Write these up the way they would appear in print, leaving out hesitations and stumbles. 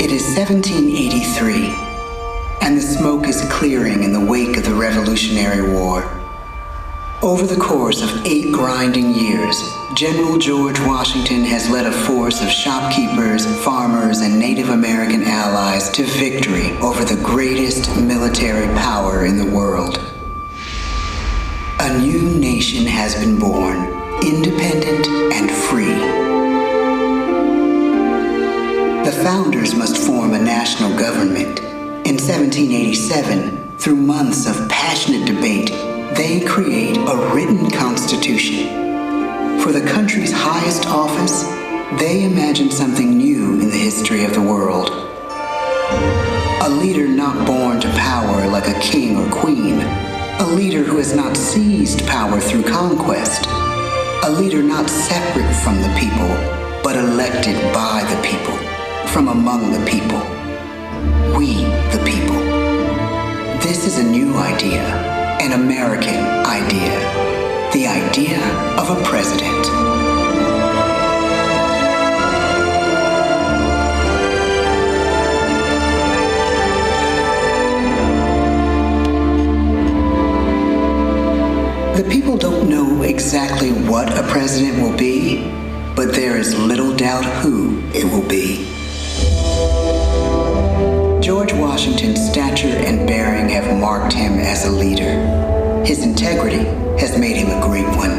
It is 1783, and the smoke is clearing in the wake of the Revolutionary War. Over the course of 8 grinding years, General George Washington has led a force of shopkeepers, farmers, and Native American allies to victory over the greatest military power in the world. A new nation has been born, independent and free. The founders must form a national government. In 1787, through months of passionate debate, they create a written constitution. For the country's highest office, they imagine something new in the history of the world. A leader not born to power like a king or queen. A leader who has not seized power through conquest. A leader not separate from the people, but elected by the people. From among the people. We, the people. This is a new idea, an American idea, the idea of a president. The people don't know exactly what a president will be, but there is little doubt who it will be. George Washington's stature and bearing have marked him as a leader. His integrity has made him a great one.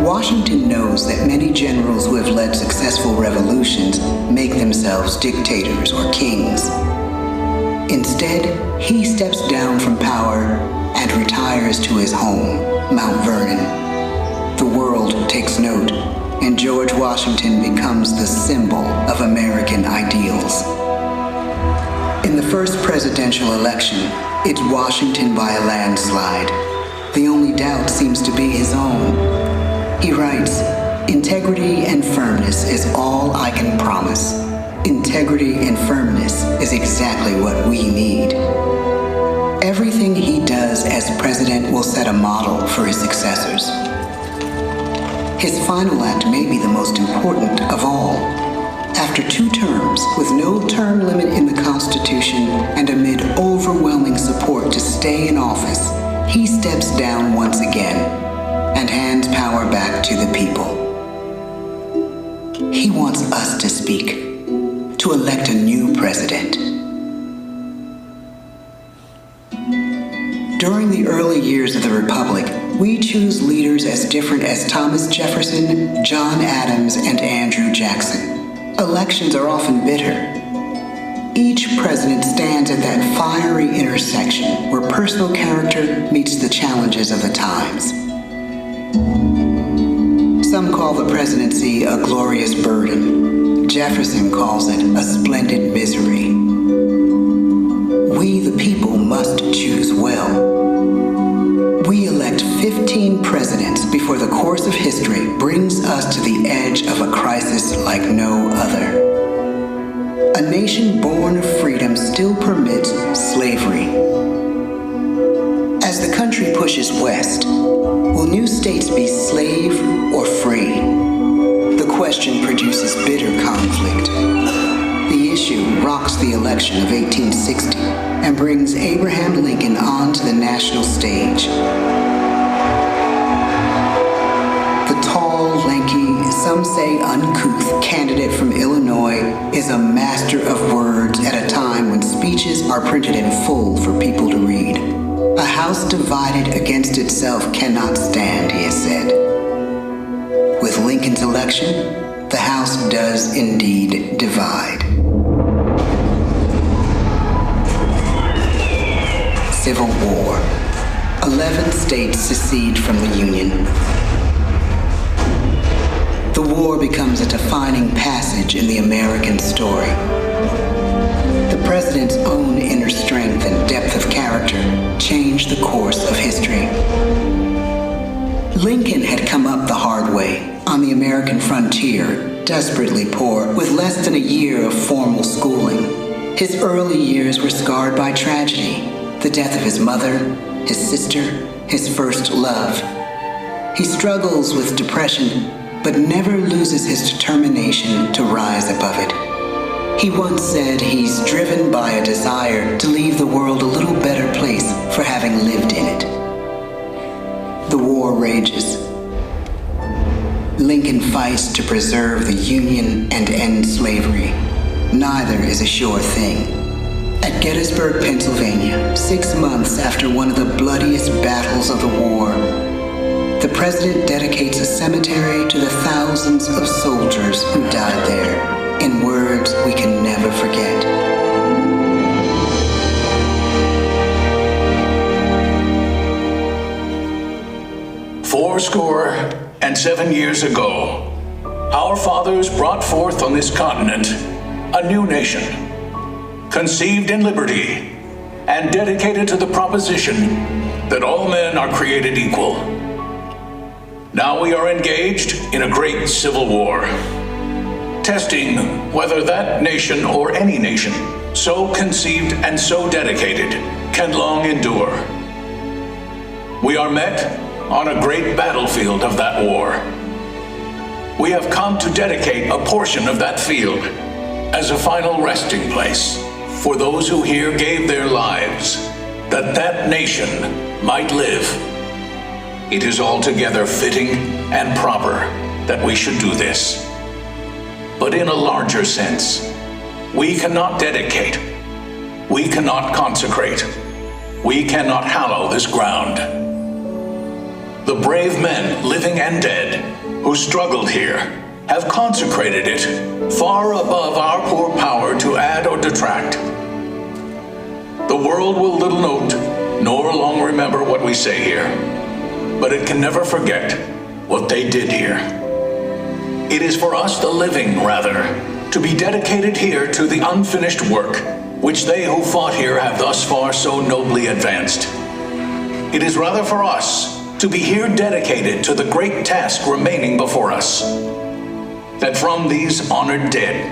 Washington knows that many generals who have led successful revolutions make themselves dictators or kings. Instead, he steps down from power and retires to his home, Mount Vernon. The world takes note, and George Washington becomes the symbol of American ideals. In the first presidential election, it's Washington by a landslide. The only doubt seems to be his own. He writes, "Integrity and firmness is all I can promise. Integrity and firmness is exactly what we need." Everything he does as president will set a model for his successors. His final act may be the most important of all. After 2 terms, with no term limit in the Constitution and amid overwhelming support to stay in office, he steps down once again and hands power back to the people. He wants us to speak, to elect a new president. During the early years of the Republic, we choose leaders as different as Thomas Jefferson, John Adams, and Andrew Jackson. Elections are often bitter. Each president stands at that fiery intersection where personal character meets the challenges of the times. Some call the presidency a glorious burden. Jefferson calls it a splendid misery. We, the people, must choose well. We elect 15 presidents before the course of history brings us to the edge of a crisis like no other. A nation born of freedom still permits slavery. As the country pushes west, will new states be slave or free? The question produces bitter conflict. The issue rocks the election of 1860 and brings Abraham Lincoln onto the national stage. The tall, lanky, some say uncouth candidate from Illinois is a master of words at a time when speeches are printed in full for people to read. A house divided against itself cannot stand, he has said. With Lincoln's election, the House does indeed divide. Civil War. 11 states secede from the Union. The war becomes a defining passage in the American story. The president's own inner strength and depth of character changed the course of history. Lincoln had come up the hard way, on the American frontier, desperately poor, with less than a year of formal schooling. His early years were scarred by tragedy. The death of his mother, his sister, his first love. He struggles with depression, but never loses his determination to rise above it. He once said he's driven by a desire to leave the world a little better place for having lived in it. The war rages. Lincoln fights to preserve the Union and end slavery. Neither is a sure thing. At Gettysburg, Pennsylvania, 6 months after one of the bloodiest battles of the war, the president dedicates a cemetery to the thousands of soldiers who died there, in words we can never forget. Fourscore and 7 years ago, our fathers brought forth on this continent a new nation, conceived in liberty and dedicated to the proposition that all men are created equal. Now we are engaged in a great civil war, testing whether that nation or any nation so conceived and so dedicated can long endure. We are met on a great battlefield of that war. We have come to dedicate a portion of that field as a final resting place for those who here gave their lives that that nation might live. It is altogether fitting and proper that we should do this. But in a larger sense, we cannot dedicate, we cannot consecrate, we cannot hallow this ground. The brave men, living and dead, who struggled here, have consecrated it far above our poor power to add or detract. The world will little note, nor long remember what we say here, but it can never forget what they did here. It is for us, the living, rather, to be dedicated here to the unfinished work which they who fought here have thus far so nobly advanced. It is rather for us to be here dedicated to the great task remaining before us, that from these honored dead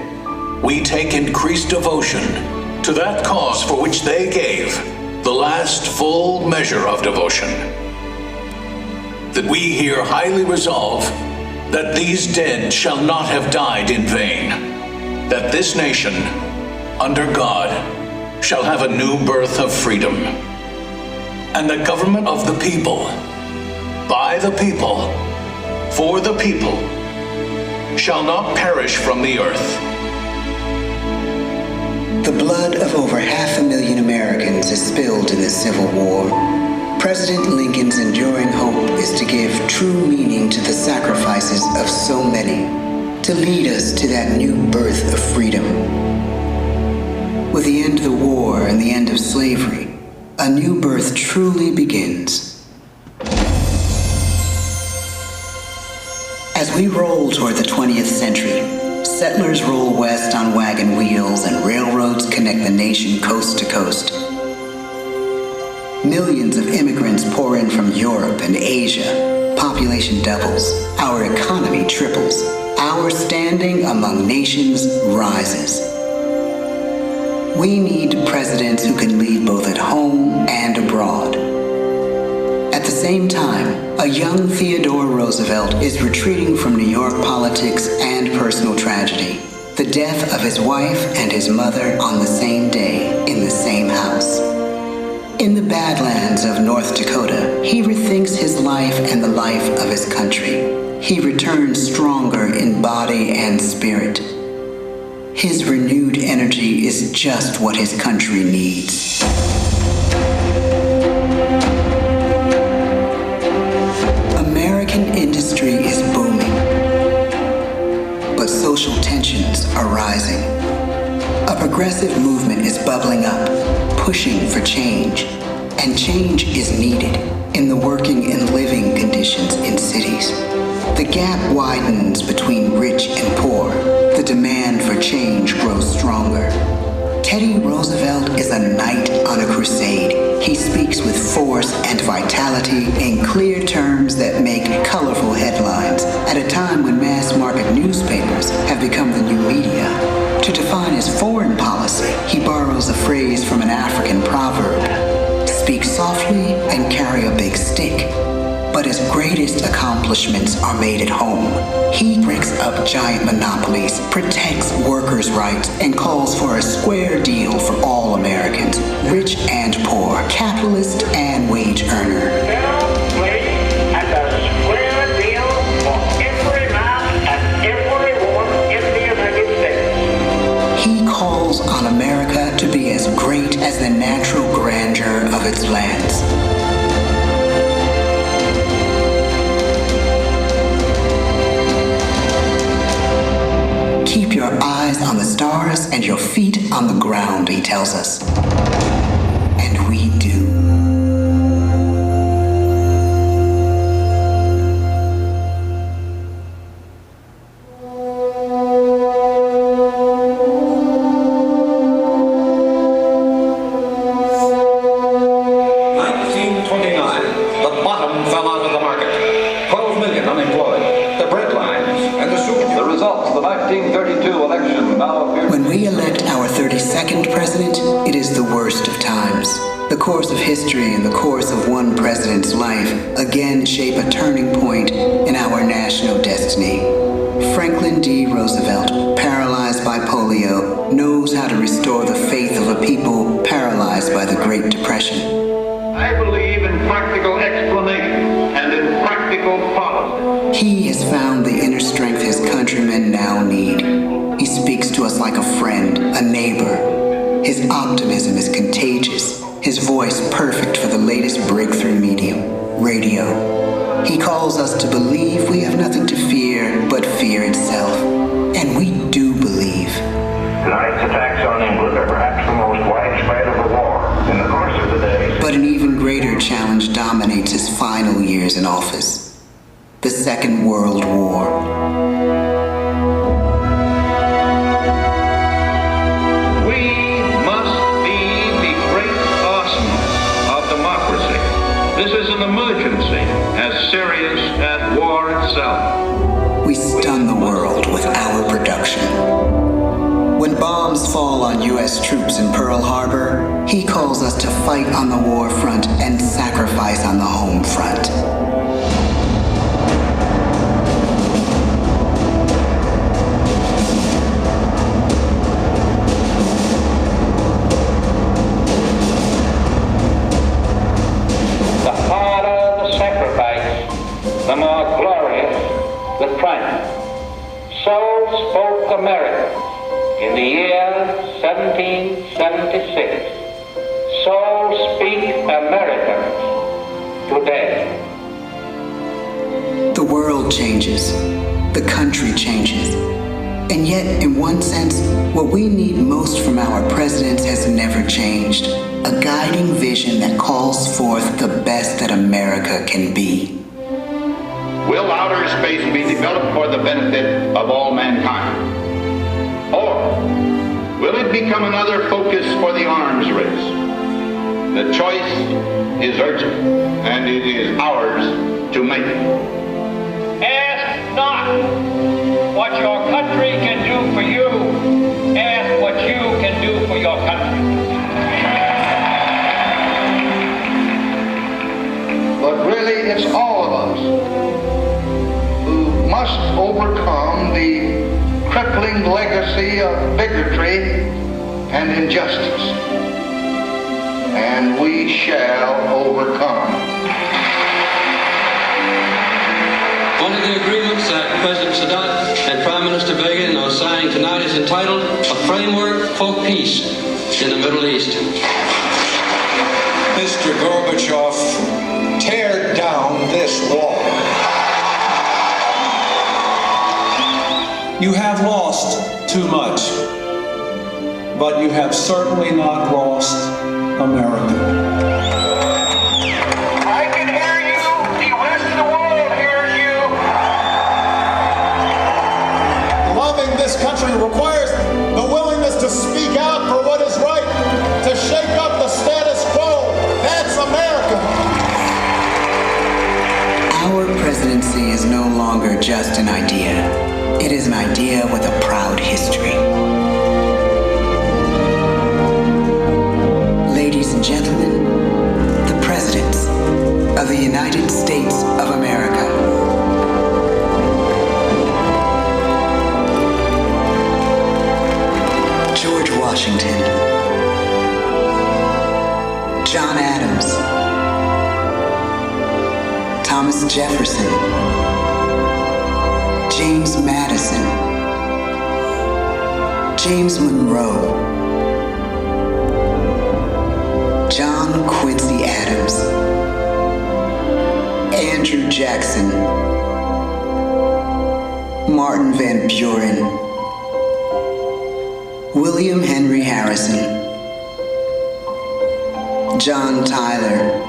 we take increased devotion to that cause for which they gave the last full measure of devotion. That we here highly resolve that these dead shall not have died in vain, that this nation, under God, shall have a new birth of freedom, and the government of the people, by the people, for the people, shall not perish from the earth. The blood of over 500,000 Americans is spilled in the Civil War. President Lincoln's enduring hope is to give true meaning to the sacrifices of so many, to lead us to that new birth of freedom. With the end of the war and the end of slavery, a new birth truly begins. As we roll toward the 20th century, settlers roll west on wagon wheels and railroads connect the nation coast to coast. Millions of immigrants pour in from Europe and Asia. Population doubles. Our economy triples. Our standing among nations rises. We need presidents who can lead both at home and abroad. At the same time, a young Theodore Roosevelt is retreating from New York politics and personal tragedy. The death of his wife and his mother on the same day in the same house. In the Badlands of North Dakota, he rethinks his life and the life of his country. He returns stronger in body and spirit. His renewed energy is just what his country needs. American industry is booming, but social tensions are rising. A progressive movement is bubbling up, pushing for change, and change is needed in the working and living conditions in cities. The gap widens between rich and poor. The demand for change grows stronger. Teddy Roosevelt is a knight on a crusade. He speaks with force and vitality in clear terms that make colorful headlines at a time when mass market newspapers have become the new media. To define his foreign policy, he borrows a phrase from an African proverb: speak softly and carry a big stick. But his greatest accomplishments are made at home. He breaks up giant monopolies, protects workers' rights, and calls for a square deal for all Americans, rich and poor, capitalist and wage earner. He calls on America to be as great as the natural grandeur of its lands. Keep your eyes on the stars and your feet on the ground, he tells us. And we do. When we elect our 32nd president, it is the worst of times. The course of history and the course of one president's life again shape a turning point in our national destiny. Franklin D. Roosevelt, paralyzed by polio, knows how to restore the faith of a people paralyzed by the Great Depression. I believe in practical explanation and in practical policy. He has found the inner strength his countrymen now need. He speaks to us like a friend, a neighbor. His optimism is contagious, his voice perfect for the latest breakthrough medium, radio. He calls us to believe we have nothing to fear but fear itself. And we do believe. Tonight's attacks on England are perhaps the most widespread of the war in the course of the day. But an even greater challenge dominates his final years in office: the Second World War. This is an emergency as serious as war itself. We stun the world with our production. When bombs fall on U.S. troops in Pearl Harbor, he calls us to fight on the war front and sacrifice on the home front. The more glorious the triumph. So spoke America in the year 1776. So speak Americans today. The world changes. The country changes. And yet, in one sense, what we need most from our presidents has never changed. A guiding vision that calls forth the best that America can be. Will outer space be developed for the benefit of all mankind? Or will it become another focus for the arms race? The choice is urgent, and it is ours to make. Ask not what your country can do for you. Ask what you can do for your country. But really, it's all of us who must overcome the crippling legacy of bigotry and injustice. And we shall overcome. One of the agreements that President Sadat and Prime Minister Begin are signing tonight is entitled A Framework for Peace in the Middle East. Mr. Gorbachev, tear down this wall. You have lost too much, but you have certainly not lost America. I can hear you. The rest of the world hears you. Loving this country requires the willingness to speak out for what is right, to shake up the status quo. That's America. Our presidency is no longer just an idea. It is an idea with a proud history. Ladies and gentlemen, the presidents of the United States of Thomas Jefferson, James Madison, James Monroe, John Quincy Adams, Andrew Jackson, Martin Van Buren, William Henry Harrison, John Tyler,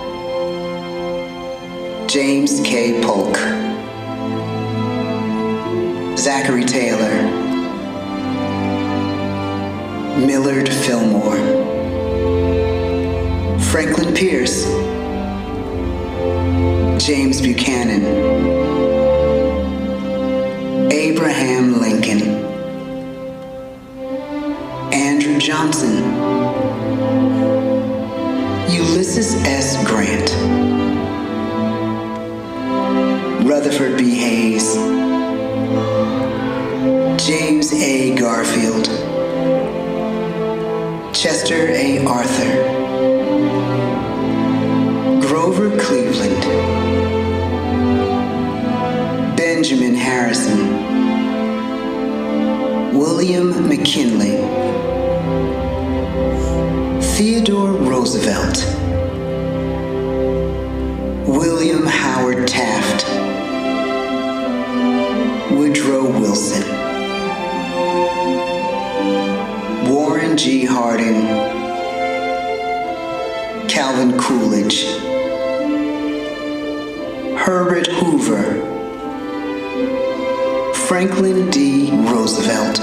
James K. Polk, Zachary Taylor, Millard Fillmore, Franklin Pierce, James Buchanan, Abraham Lincoln, Andrew Johnson, Ulysses S. Grant, Rutherford B. Hayes, James A. Garfield, Chester A. Arthur, Grover Cleveland, Benjamin Harrison, William McKinley, Theodore Roosevelt, William Howard Taft, Woodrow Wilson, Warren G. Harding, Calvin Coolidge, Herbert Hoover, Franklin D. Roosevelt,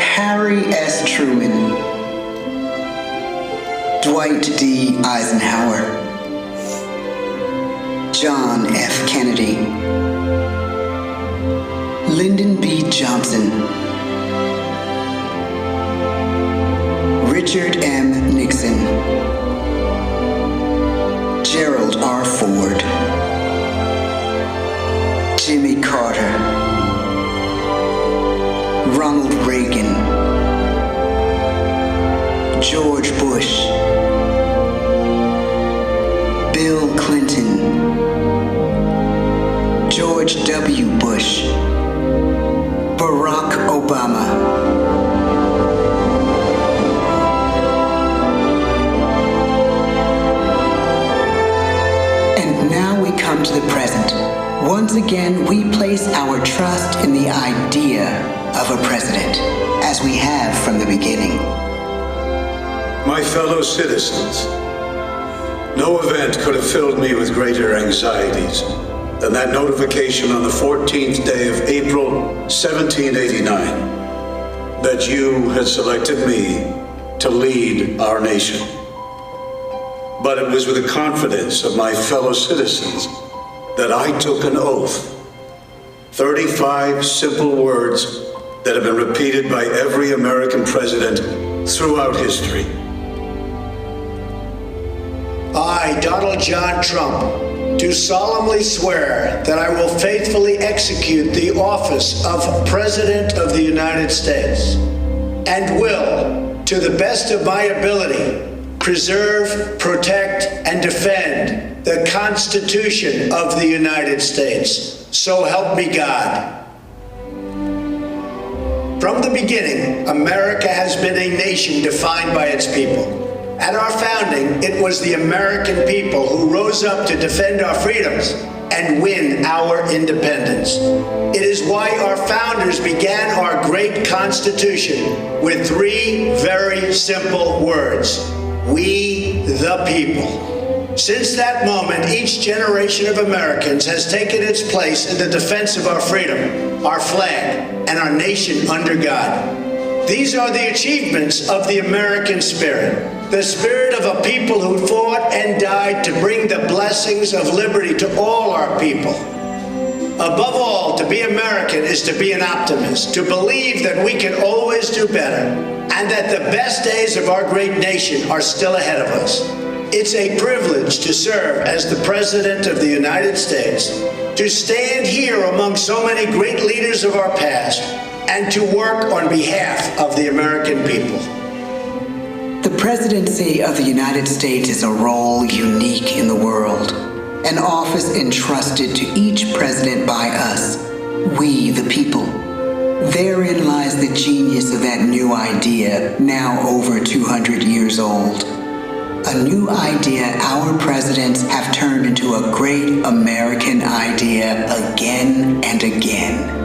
Harry S. Truman, Dwight D. Eisenhower, John F. Kennedy, Lyndon B. Johnson, Richard M. Nixon, Gerald R. Ford, Jimmy Carter, Ronald Reagan, George Bush, Bill Clinton, George W. Bush, Barack Obama, and now we come to the present. Once again, we place our trust in the idea of a president, as we have from the beginning. My fellow citizens, no event could have filled me with greater anxieties than that notification on the 14th day of April, 1789, that you had selected me to lead our nation. But it was with the confidence of my fellow citizens that I took an oath. 35 simple words that have been repeated by every American president throughout history. I, Donald John Trump, do solemnly swear that I will faithfully execute the office of President of the United States and will, to the best of my ability, preserve, protect, and defend the Constitution of the United States. So help me God. From the beginning, America has been a nation defined by its people. At our founding, it was the American people who rose up to defend our freedoms and win our independence. It is why our founders began our great Constitution with 3 very simple words: we the people. Since that moment, each generation of Americans has taken its place in the defense of our freedom, our flag, and our nation under God. These are the achievements of the American spirit, the spirit of a people who fought and died to bring the blessings of liberty to all our people. Above all, to be American is to be an optimist, to believe that we can always do better, and that the best days of our great nation are still ahead of us. It's a privilege to serve as the President of the United States, to stand here among so many great leaders of our past, and to work on behalf of the American people. The presidency of the United States is a role unique in the world. an office entrusted to each president by us, we the people. Therein lies the genius of that new idea, now over 200 years old. A new idea our presidents have turned into a great American idea again and again.